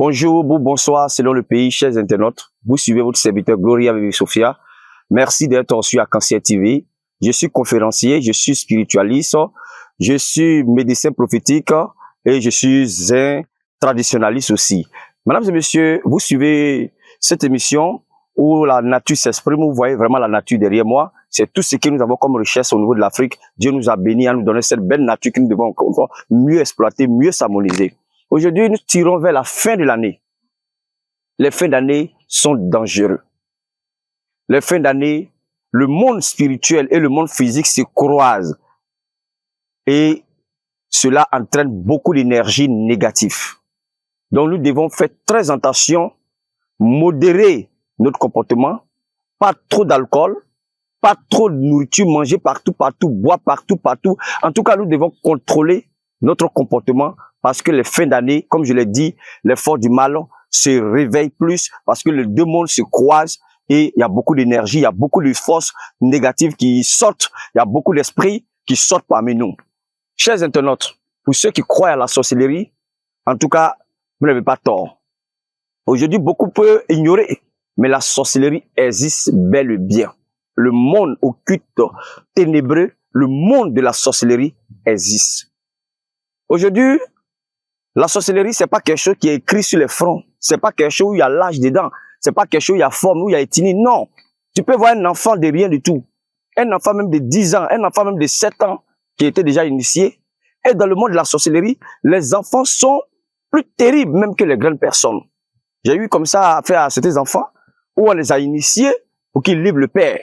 Bonjour, bonsoir, selon le pays, chers internautes. Vous suivez votre serviteur Gloria Bébé Sophia. Merci d'être reçu à Cancer TV. Je suis conférencier, je suis spiritualiste, je suis médecin prophétique et je suis un traditionnaliste aussi. Mesdames et messieurs, vous suivez cette émission où la nature s'exprime, vous voyez vraiment la nature derrière moi. C'est tout ce que nous avons comme richesse au niveau de l'Afrique. Dieu nous a bénis à nous donner cette belle nature que nous devons encore mieux exploiter, mieux s'harmoniser. Aujourd'hui, nous tirons vers la fin de l'année. Les fins d'année sont dangereux. Les fins d'année, le monde spirituel et le monde physique se croisent. Et cela entraîne beaucoup d'énergie négative. Donc nous devons faire très attention, modérer notre comportement, pas trop d'alcool, pas trop de nourriture, manger partout, boire partout. En tout cas, nous devons contrôler notre comportement parce que les fins d'année, comme je l'ai dit, les forces du mal se réveillent plus parce que les deux mondes se croisent et il y a beaucoup d'énergie, il y a beaucoup de forces négatives qui sortent, il y a beaucoup d'esprits qui sortent parmi nous. Chers internautes, pour ceux qui croient à la sorcellerie, en tout cas, vous n'avez pas tort. Aujourd'hui, beaucoup peuvent ignorer, mais la sorcellerie existe bel et bien. Le monde occulte, ténébreux, le monde de la sorcellerie existe. Aujourd'hui, la sorcellerie, c'est pas quelque chose qui est écrit sur les fronts. C'est pas quelque chose où il y a l'âge dedans. C'est pas quelque chose où il y a forme, où il y a ethnie. Non. Tu peux voir un enfant de rien du tout. Un enfant même de 10 ans, un enfant même de 7 ans qui était déjà initié. Et dans le monde de la sorcellerie, les enfants sont plus terribles même que les grandes personnes. J'ai eu comme ça affaire à certains enfants où on les a initiés pour qu'ils livrent le père.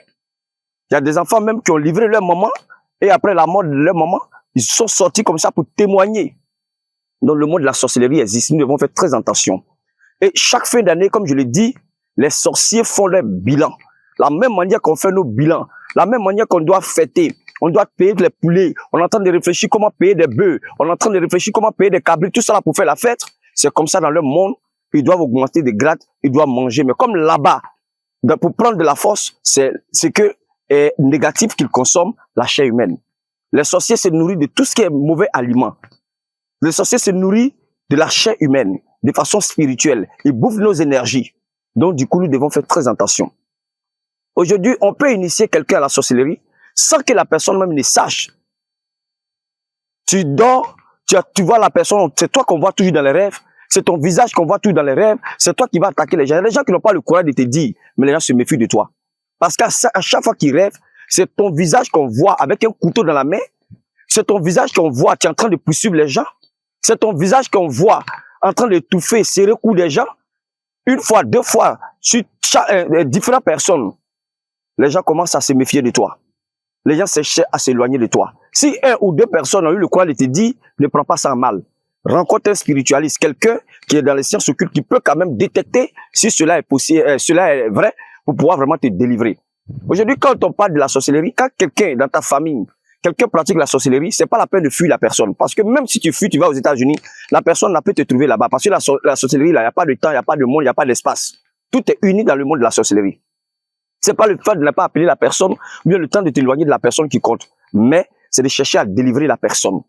Il y a des enfants même qui ont livré leur maman et après la mort de leur maman, ils sont sortis comme ça pour témoigner. Dans le monde de la sorcellerie existe, nous devons faire très attention. Et chaque fin d'année, comme je l'ai dit, les sorciers font leur bilan. La même manière qu'on fait nos bilans, la même manière qu'on doit fêter, on doit payer les poulets, on est en train de réfléchir comment payer des bœufs, on est en train de réfléchir comment payer des cabrits, tout ça là pour faire la fête. C'est comme ça dans leur monde, ils doivent augmenter des grades, ils doivent manger. Mais comme là-bas, pour prendre de la force, c'est que est négatif qu'ils consomment la chair humaine. Les sorciers se nourrissent de tout ce qui est mauvais aliment. Les sorciers se nourrissent de la chair humaine, de façon spirituelle. Ils bouffent nos énergies. Donc, du coup, nous devons faire très attention. Aujourd'hui, on peut initier quelqu'un à la sorcellerie sans que la personne même ne sache. Tu dors, tu vois la personne, c'est toi qu'on voit toujours dans les rêves, c'est ton visage qu'on voit toujours dans les rêves, c'est toi qui vas attaquer les gens. Les gens qui n'ont pas le courage de te dire, mais les gens se méfient de toi. Parce qu'à chaque fois qu'ils rêvent, c'est ton visage qu'on voit avec un couteau dans la main, c'est ton visage qu'on voit, tu es en train de poursuivre les gens, c'est ton visage qu'on voit en train d'étouffer, serrer le cou des gens, une fois, deux fois, sur différentes personnes, les gens commencent à se méfier de toi. Les gens cherchent à s'éloigner de toi. Si un ou deux personnes ont eu le courage de te dire, ne prends pas ça en mal. Rencontre un spiritualiste, quelqu'un qui est dans les sciences occultes, qui peut quand même détecter si cela est possible, cela est vrai, pour pouvoir vraiment te délivrer. Aujourd'hui, quand on parle de la sorcellerie, quand quelqu'un dans ta famille, quelqu'un pratique la sorcellerie, c'est pas la peine de fuir la personne. Parce que même si tu fuis, tu vas aux États-Unis, la personne n'a peut te trouver là-bas. Parce que la sorcellerie, là, il n'y a pas de temps, il n'y a pas de monde, il n'y a pas d'espace. Tout est uni dans le monde de la sorcellerie. C'est pas le fait de ne pas appeler la personne, ou bien le temps de t'éloigner de la personne qui compte. Mais c'est de chercher à délivrer la personne.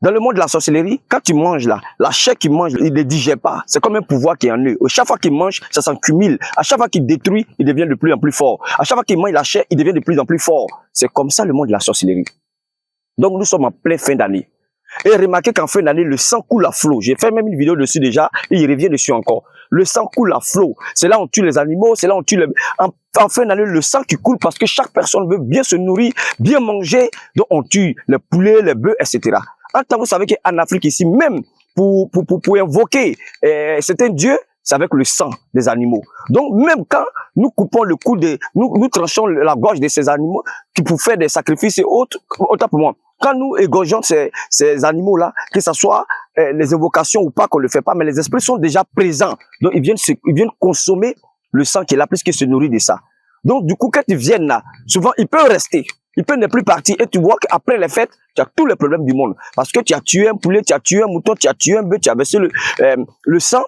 Dans le monde de la sorcellerie, quand tu manges là, la chair qu'il mange, il ne digère pas. C'est comme un pouvoir qui est en eux. À chaque fois qu'il mange, ça s'accumule. À chaque fois qu'il détruit, il devient de plus en plus fort. À chaque fois qu'il mange la chair, il devient de plus en plus fort. C'est comme ça le monde de la sorcellerie. Donc nous sommes en pleine fin d'année. Et remarquez qu'en fin d'année, le sang coule à flot. J'ai fait même une vidéo dessus déjà, et il revient dessus encore. Le sang coule à flot. C'est là où on tue les animaux, c'est là où on tue les... En fin d'année, le sang qui coule parce que chaque personne veut bien se nourrir, bien manger. Donc on tue les poulets, les bœufs, etc. En tant que vous savez qu'en Afrique ici, même pour invoquer certains dieux, c'est avec le sang des animaux. Donc même quand nous coupons le cou nous tranchons la gorge de ces animaux pour faire des sacrifices et autres, autant pour moi. Quand nous égorgeons ces animaux-là, que ce soit les invocations ou pas qu'on le fait pas, mais les esprits sont déjà présents. Donc ils viennent consommer le sang qui est là, puisqu'ils se nourrit de ça. Donc du coup, quand ils viennent là, souvent ils peuvent rester. Ils peuvent ne plus partir et tu vois qu'après les fêtes, tu as tous les problèmes du monde. Parce que tu as tué un poulet, tu as tué un mouton, tu as tué un bœuf, tu as versé le sang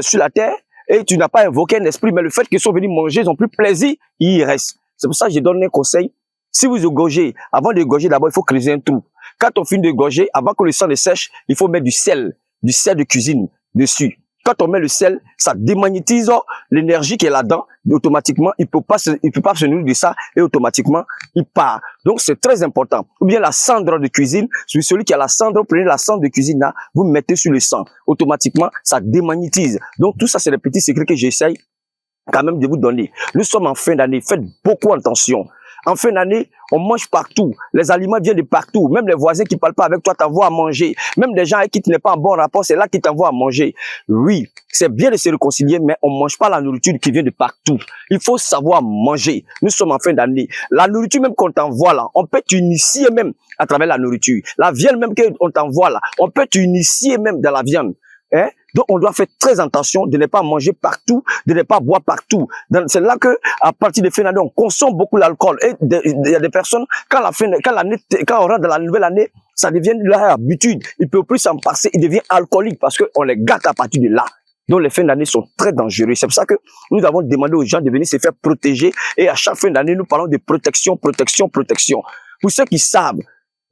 sur la terre et tu n'as pas invoqué un esprit, mais le fait qu'ils sont venus manger, ils ont plus plaisir, ils y restent. C'est pour ça que je donne un conseil. Si vous égorgez, avant d'égorger, d'abord, il faut creuser un trou. Quand on finit d'égorger, avant que le sang ne sèche, il faut mettre du sel de cuisine dessus. Quand on met le sel, ça démagnétise l'énergie qui est là-dedans. Automatiquement, il peut pas se nourrir de ça et automatiquement, il part. Donc, c'est très important. Ou bien la cendre de cuisine. Celui qui a la cendre, prenez la cendre de cuisine là, vous mettez sur le sang. Automatiquement, ça démagnétise. Donc, tout ça, c'est les petits secrets que j'essaye quand même de vous donner. Nous sommes en fin d'année. Faites beaucoup attention. En fin d'année, on mange partout. Les aliments viennent de partout. Même les voisins qui parlent pas avec toi t'envoient à manger. Même des gens avec qui tu n'es pas en bon rapport, c'est là qu'ils t'envoient à manger. Oui, c'est bien de se réconcilier, mais on mange pas la nourriture qui vient de partout. Il faut savoir manger. Nous sommes en fin d'année. La nourriture même qu'on t'envoie là, on peut t'initier même à travers la nourriture. La viande même qu'on t'envoie là, on peut t'initier même dans la viande. Hein? Donc, on doit faire très attention de ne pas manger partout, de ne pas boire partout. C'est là que, à partir de fin d'année, on consomme beaucoup l'alcool. Et il y a des personnes, quand on rentre dans la nouvelle année, ça devient leur habitude. Ils ne peuvent plus s'en passer, ils deviennent alcooliques parce qu'on les gâte à partir de là. Donc, les fins d'année sont très dangereux. C'est pour ça que nous avons demandé aux gens de venir se faire protéger. Et à chaque fin d'année, nous parlons de protection, protection, protection. Pour ceux qui savent,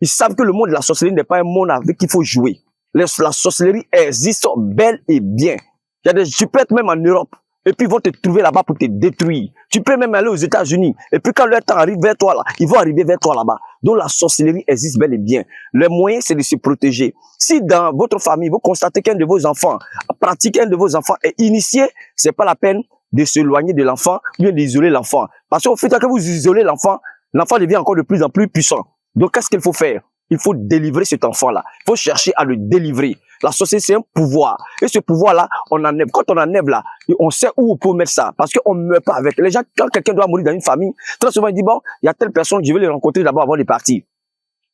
ils savent que le monde de la sorcellerie n'est pas un monde avec qui il faut jouer. La sorcellerie existe bel et bien. Tu peux être même en Europe, et puis ils vont te trouver là-bas pour te détruire. Tu peux même aller aux États-Unis, et puis quand leur temps arrive vers toi là, ils vont arriver vers toi là-bas. Donc la sorcellerie existe bel et bien. Le moyen, c'est de se protéger. Si dans votre famille, vous constatez qu'un de vos enfants pratique, un de vos enfants est initié, c'est pas la peine de s'éloigner de l'enfant, ou bien d'isoler l'enfant. Parce qu'au fait que vous isolez l'enfant, l'enfant devient encore de plus en plus puissant. Donc qu'est-ce qu'il faut faire? Il faut délivrer cet enfant-là. Il faut chercher à le délivrer. La société, c'est un pouvoir. Et ce pouvoir-là, on enlève. Quand on enlève là, on sait où on peut mettre ça. Parce qu'on ne meurt pas avec. Les gens, quand quelqu'un doit mourir dans une famille, très souvent, il dit, bon, il y a telle personne, je vais le rencontrer d'abord avant de partir.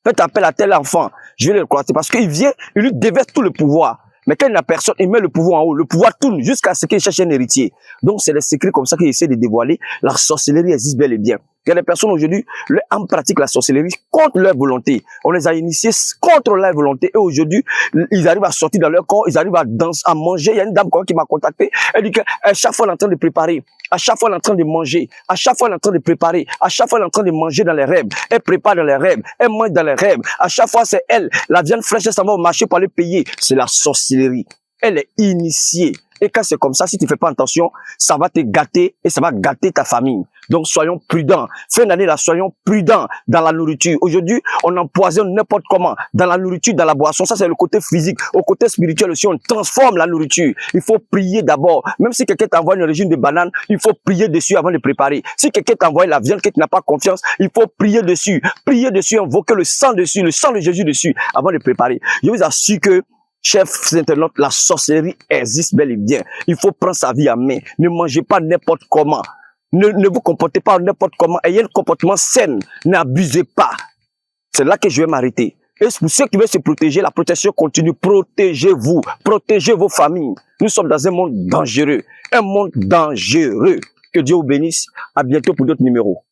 Faites appel à tel enfant, je vais le rencontrer. Parce qu'il vient, il lui déverse tout le pouvoir. Mais quand il n'a personne, il met le pouvoir en haut. Le pouvoir tourne jusqu'à ce qu'il cherche un héritier. Donc, c'est les secrets comme ça qu'il essaie de dévoiler. La sorcellerie existe bel et bien. Il y a des personnes aujourd'hui, leur âme pratique la sorcellerie contre leur volonté. On les a initiés contre leur volonté. Et aujourd'hui, ils arrivent à sortir dans leur corps, ils arrivent à danser, à manger. Il y a une dame qui m'a contacté. Elle dit qu'à chaque fois, elle est en train de préparer. À chaque fois, elle est en train de manger. À chaque fois, elle est en train de préparer. À chaque fois, elle est en train de manger dans les rêves. Elle prépare dans les rêves. Elle mange dans les rêves. À chaque fois, c'est elle. La viande fraîche, elle s'en va au marché pour aller payer. C'est la sorcellerie. Elle est initiée. Et quand c'est comme ça, si tu fais pas attention, ça va te gâter et ça va gâter ta famille. Donc, soyons prudents. Fin d'année, là, soyons prudents dans la nourriture. Aujourd'hui, on empoisonne n'importe comment. Dans la nourriture, dans la boisson. Ça, c'est le côté physique. Au côté spirituel aussi, on transforme la nourriture. Il faut prier d'abord. Même si quelqu'un t'envoie une régime de banane, il faut prier dessus avant de préparer. Si quelqu'un t'envoie la viande que tu n'as pas confiance, il faut prier dessus. Prier dessus, invoquer le sang dessus, le sang de Jésus dessus avant de préparer. Je vous assure que chers internautes, la sorcellerie existe bel et bien. Il faut prendre sa vie à main. Ne mangez pas n'importe comment. Ne vous comportez pas n'importe comment. Ayez un comportement sain. N'abusez pas. C'est là que je vais m'arrêter. Et pour ceux qui veulent se protéger, la protection continue. Protégez-vous. Protégez vos familles. Nous sommes dans un monde dangereux. Un monde dangereux. Que Dieu vous bénisse. À bientôt pour d'autres numéros.